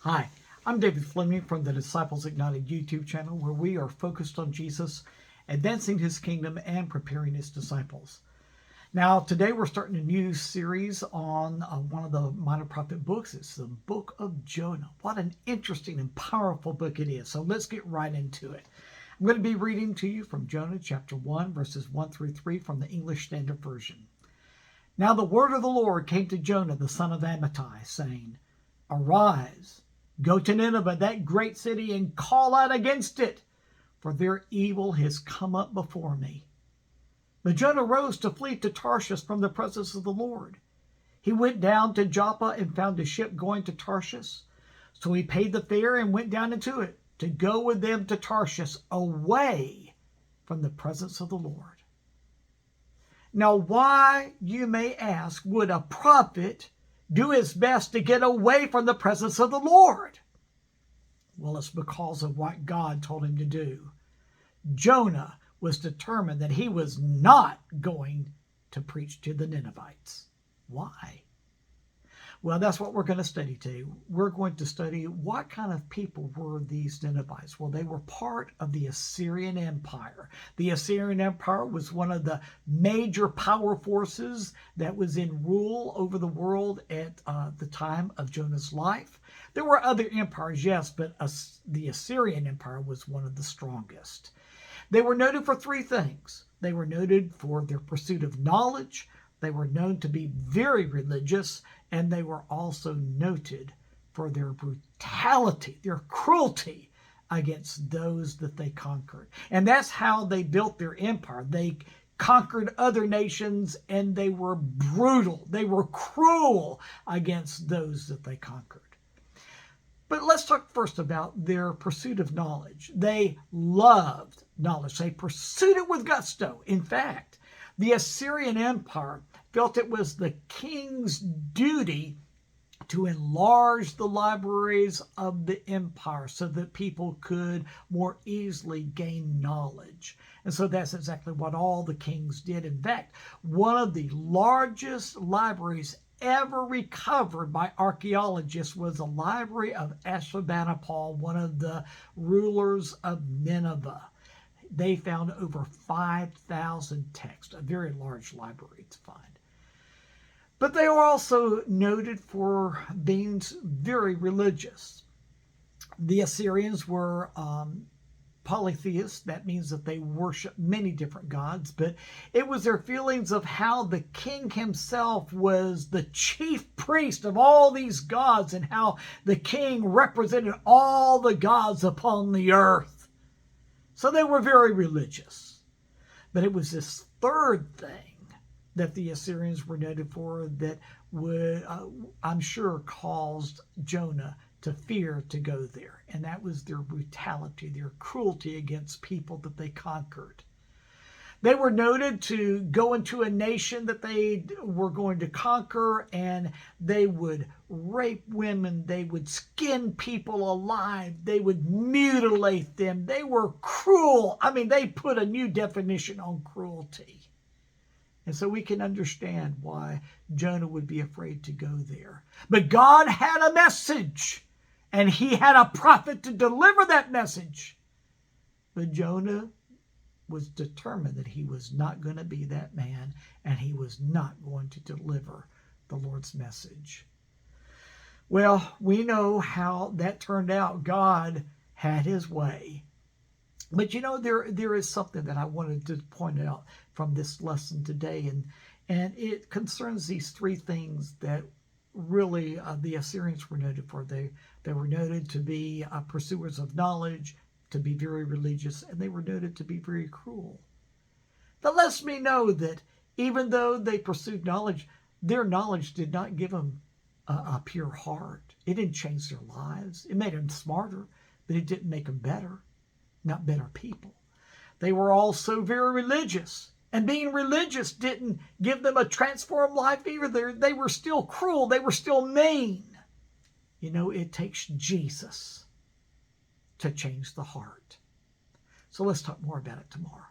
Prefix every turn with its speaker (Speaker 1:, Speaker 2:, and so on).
Speaker 1: Hi, I'm David Fleming from the Disciples Ignited YouTube channel, where we are focused on Jesus, advancing his kingdom, and preparing his disciples. Now, today we're starting a new series on one of the minor prophet books. It's the book of Jonah. What an interesting and powerful book it is. So let's get right into it. I'm going to be reading to you from Jonah chapter 1, verses 1 through 3 from the English Standard Version. Now the word of the Lord came to Jonah, the son of Amittai, saying, Arise, go to Nineveh, that great city, and call out against it, for their evil has come up before me. But Jonah rose to flee to Tarshish from the presence of the Lord. He went down to Joppa and found a ship going to Tarshish. So he paid the fare and went down into it to go with them to Tarshish, away from the presence of the Lord. Now, why, you may ask, would a prophet do his best to get away from the presence of the Lord? Well, it's because of what God told him to do. Jonah was determined that he was not going to preach to the Ninevites. Why? Well, that's what we're going to study today. We're going to study what kind of people were these Ninevites. Well, they were part of the Assyrian Empire. The Assyrian Empire was one of the major power forces that was in rule over the world at the time of Jonah's life. There were other empires, yes, but the Assyrian Empire was one of the strongest. They were noted for three things. They were noted for their pursuit of knowledge. They were known to be very religious, and they were also noted for their brutality, their cruelty against those that they conquered. And that's how they built their empire. They conquered other nations, and they were brutal. They were cruel against those that they conquered. But let's talk first about their pursuit of knowledge. They loved knowledge. They pursued it with gusto. In fact, the Assyrian Empire felt it was the king's duty to enlarge the libraries of the empire so that people could more easily gain knowledge. And so that's exactly what all the kings did. In fact, one of the largest libraries ever recovered by archaeologists was the library of Ashurbanipal, one of the rulers of Nineveh. They found over 5,000 texts, a very large library to find. But they are also noted for being very religious. The Assyrians were polytheists. That means that they worship many different gods, but it was their feelings of how the king himself was the chief priest of all these gods and how the king represented all the gods upon the earth. So they were very religious. But it was this third thing that the Assyrians were noted for that would, I'm sure, caused Jonah to fear to go there. And that was their brutality, their cruelty against people that they conquered. They were noted to go into a nation that they were going to conquer, and they would rape women. They would skin people alive. They would mutilate them. They were cruel. I mean, they put a new definition on cruelty. And so we can understand why Jonah would be afraid to go there. But God had a message, and he had a prophet to deliver that message. But Jonah was determined that he was not going to be that man, and he was not going to deliver the Lord's message. Well, we know how that turned out. God had his way. But you know, there is something that I wanted to point out from this lesson today, and it concerns these three things that really the Assyrians were noted for. They were noted to be pursuers of knowledge, to be very religious, and they were noted to be very cruel. That lets me know that even though they pursued knowledge, their knowledge did not give them a pure heart. It didn't change their lives. It made them smarter, but it didn't make them better, not better people. They were also very religious, and being religious didn't give them a transformed life either. They were still cruel. They were still mean. You know, it takes Jesus to change the heart. So let's talk more about it tomorrow.